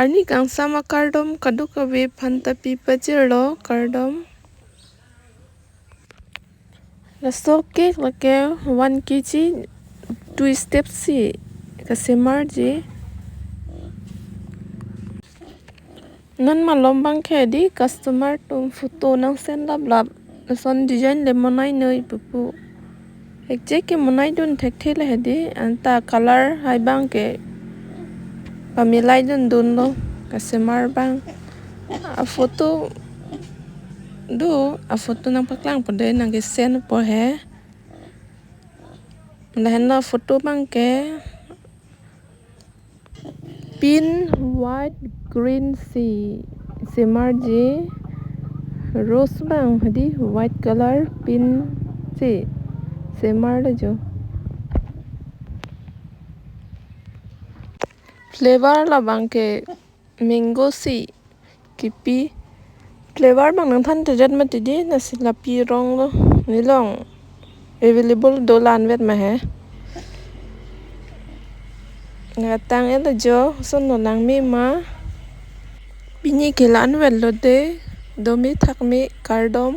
Arni kang sama kardom kaduk kawe phanta pi pajero kardom. La so cake la ke 1 kg 2 steps si ka semar ji. Nan ma lombang khe di customer tum photo nang sen lap lap son design le monai noi pupu. Ekje ke monai dun thek thele hedi anta color hai bang ke pamilai dun lo ka semar bang. A photo nang paklang pode nang ke sen po he. Lahen la photo bang ke pin white green si semar ji rose bang hadi white color pin si semar le jo flavor la bang ke mango si kipi flavor bang nang than tajat ma ti di na si la pi rong lo ni long available dolan vet ma he ngatang el jo son no lang mi ma bini ke lan vel lo de domi thak mi kardom